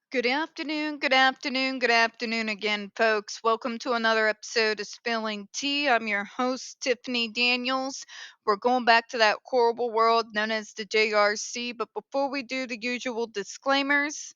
Good afternoon, good afternoon, good afternoon again, folks. Welcome to another episode of Spilling Tea. I'm your host, Tiffany Daniels. We're going back to that horrible world known as the JRC, but before we do the usual disclaimers,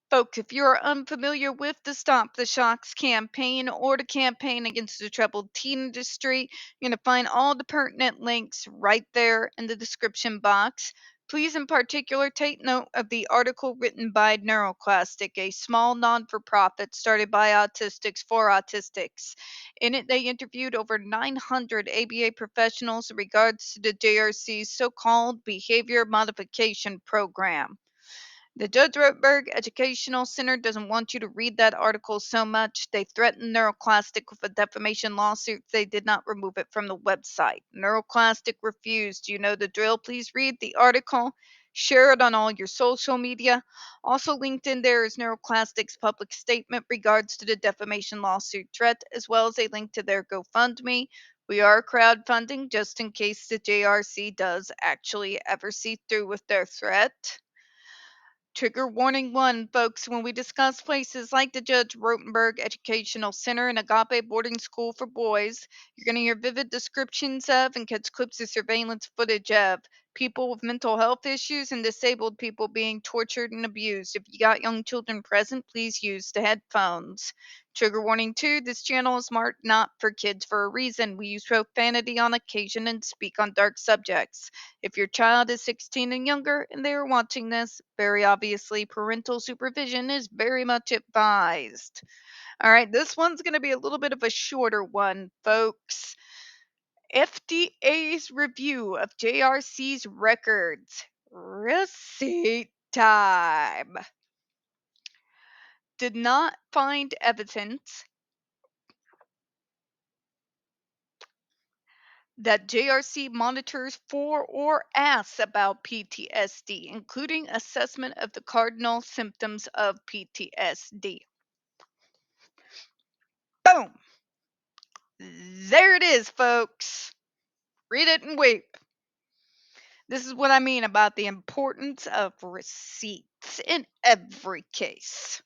folks, if you are unfamiliar with the Stop the Shocks campaign or the campaign against the troubled teen industry, you're going to find all the pertinent links right there in the description box. Please, in particular, take note of the article written by NeuroClastic, a small non for profit started by autistics for autistics. In it, they interviewed over 900 ABA professionals in regards to the JRC's so called behavior modification program. The Judge Rotenberg Educational Center doesn't want you to read that article so much. They threatened NeuroClastic with a defamation lawsuit if they did not remove it from the website. NeuroClastic refused. You know the drill. Please read the article. Share it on all your social media. Also linked in there is NeuroClastic's public statement regards to the defamation lawsuit threat, as well as a link to their GoFundMe. We are crowdfunding just in case the JRC does actually ever see through with their threat. Trigger warning one, folks, when we discuss places like the Judge Rotenberg Educational Center and Agape Boarding School for Boys, you're going to hear vivid descriptions of and catch clips of surveillance footage of people with mental health issues and disabled people being tortured and abused. If you got young children present, please use the headphones. Trigger warning two, this channel is marked not for kids for a reason. We use profanity on occasion and speak on dark subjects. If your child is 16 and younger and they are watching this, very obviously parental supervision is very much advised. All right, this one's going to be a little bit of a shorter one, folks. FDA's review of JRC's records. Receipt time. Did not find evidence that JRC monitors for or asks about PTSD, including assessment of the cardinal symptoms of PTSD. Boom! There it is, folks. Read it and weep. This is what I mean about the importance of receipts in every case.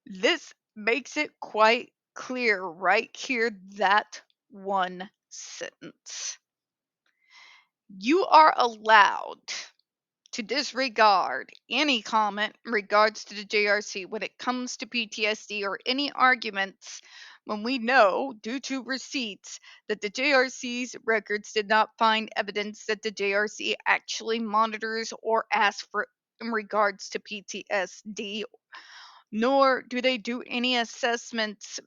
This makes it quite clear right here, that one sentence. You are allowed to disregard any comment in regards to the JRC when it comes to PTSD or any arguments when we know, due to receipts, that the JRC's records did not find evidence that the JRC actually monitors or asks for in regards to PTSD, nor do they do any assessments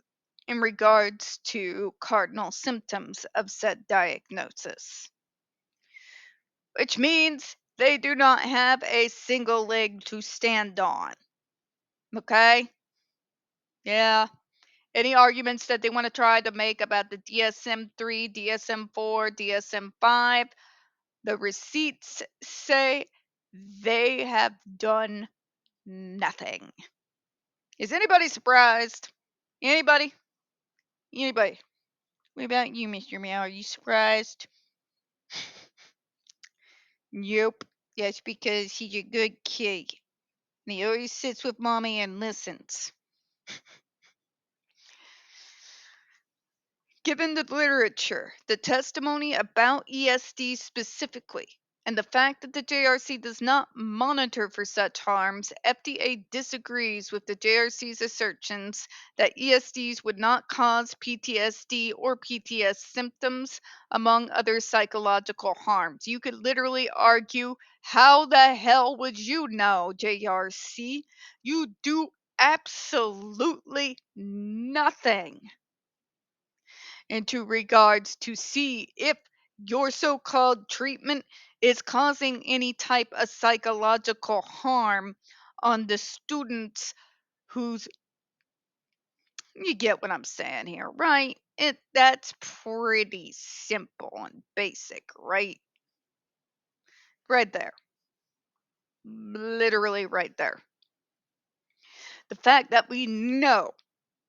in regards to cardinal symptoms of said diagnosis, which means they do not have a single leg to stand on. Okay? Yeah. Any arguments that they want to try to make about the DSM 3, DSM 4, DSM 5, the receipts say they have done nothing. Is anybody surprised? Anybody? Anybody? What about you, Mr. Meow? Are you surprised? Nope. That's because he's a good kid. And he always sits with mommy and listens. Given the literature, the testimony about ESD specifically, and the fact that the JRC does not monitor for such harms, FDA disagrees with the JRC's assertions that ESDs would not cause PTSD or PTS symptoms, among other psychological harms. You could literally argue, how the hell would you know, JRC? You do absolutely nothing into regards to see if your so-called treatment is causing any type of psychological harm on the students who's, you get what I'm saying here, right? That's pretty simple and basic, right? Right there. Literally right there. The fact that we know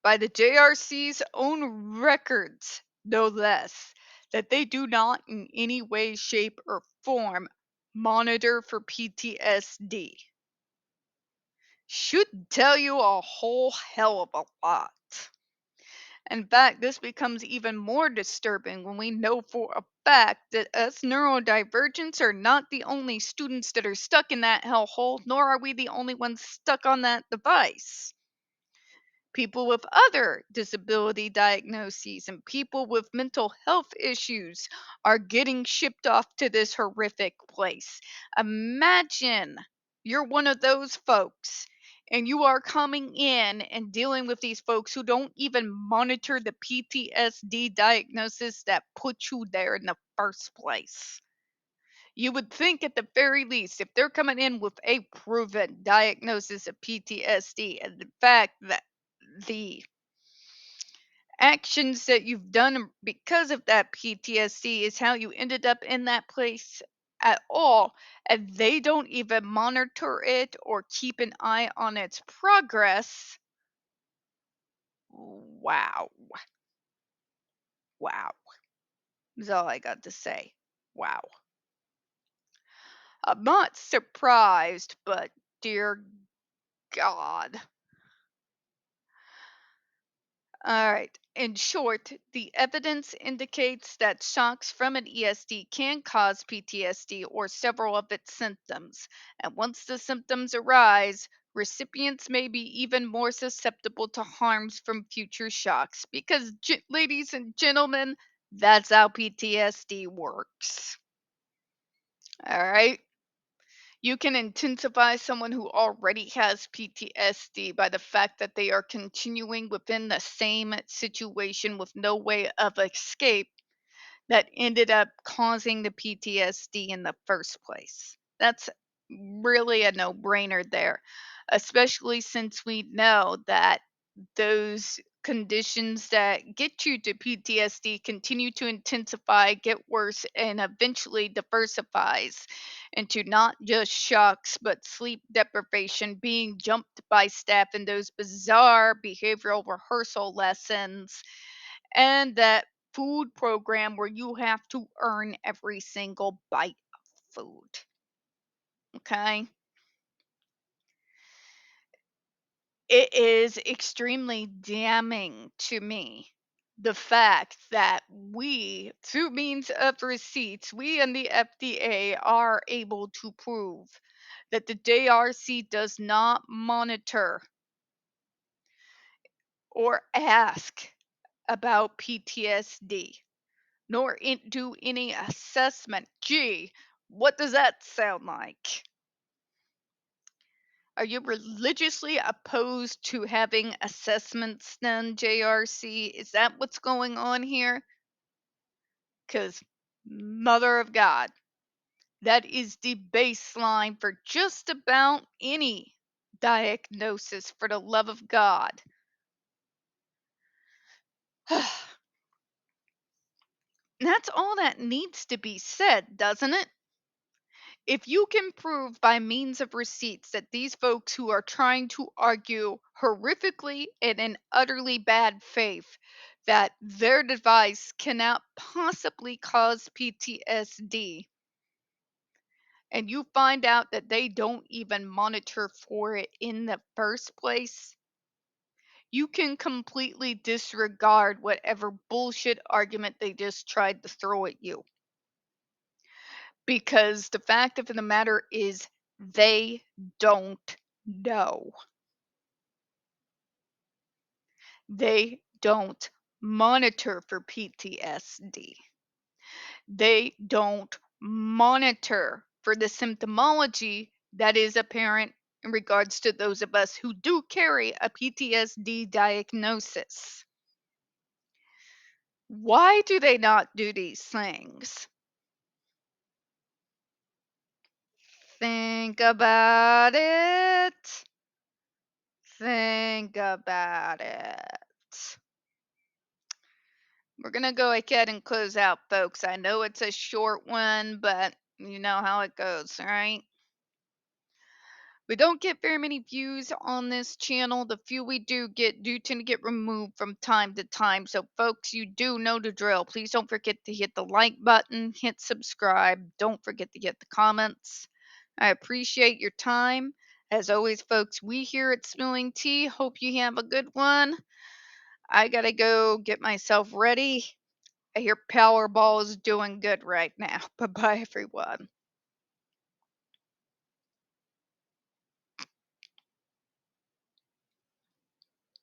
by the JRC's own records, no less, that they do not in any way, shape, or form monitor for PTSD. should tell you a whole hell of a lot. In fact, this becomes even more disturbing when we know for a fact that us neurodivergents are not the only students that are stuck in that hellhole, nor are we the only ones stuck on that device. People with other disability diagnoses and people with mental health issues are getting shipped off to this horrific place. Imagine you're one of those folks and you are coming in and dealing with these folks who don't even monitor the PTSD diagnosis that put you there in the first place. You would think at the very least, if they're coming in with a proven diagnosis of PTSD, and the fact that the actions that you've done because of that PTSD is how you ended up in that place at all, and they don't even monitor it or keep an eye on its progress. Wow. Wow. Is all I got to say. Wow. I'm not surprised, but dear God. All right. In short, the evidence indicates that shocks from an ESD can cause PTSD or several of its symptoms. And once the symptoms arise, recipients may be even more susceptible to harms from future shocks. Because, ladies and gentlemen, that's how PTSD works. All right. You can intensify someone who already has PTSD by the fact that they are continuing within the same situation with no way of escape that ended up causing the PTSD in the first place. That's really a no brainer there, especially since we know that those conditions that get you to PTSD continue to intensify, get worse, and eventually diversifies into not just shocks but sleep deprivation, being jumped by staff in those bizarre behavioral rehearsal lessons, and that food program where you have to earn every single bite of food. Okay? It is extremely damning to me the fact that we, through means of receipts, we and the FDA are able to prove that the JRC does not monitor or ask about PTSD, nor do any assessment. Gee, what does that sound like? Are you religiously opposed to having assessments done, JRC? Is that what's going on here? Because, Mother of God, that is the baseline for just about any diagnosis, for the love of God. That's all that needs to be said, doesn't it? If you can prove by means of receipts that these folks who are trying to argue horrifically and in utterly bad faith that their device cannot possibly cause PTSD, and you find out that they don't even monitor for it in the first place, you can completely disregard whatever bullshit argument they just tried to throw at you. Because the fact of the matter is, they don't know. They don't monitor for PTSD. They don't monitor for the symptomology that is apparent in regards to those of us who do carry a PTSD diagnosis. Why do they not do these things? Think about it. Think about it. We're going to go ahead and close out, folks. I know it's a short one, but you know how it goes, right? We don't get very many views on this channel. The few we do get do tend to get removed from time to time. So, folks, you do know the drill. Please don't forget to hit the like button, hit subscribe. Don't forget to hit the comments. I appreciate your time. As always, folks, we here at Spilling Tea hope you have a good one. I gotta go get myself ready. I hear Powerball is doing good right now. Bye bye, everyone.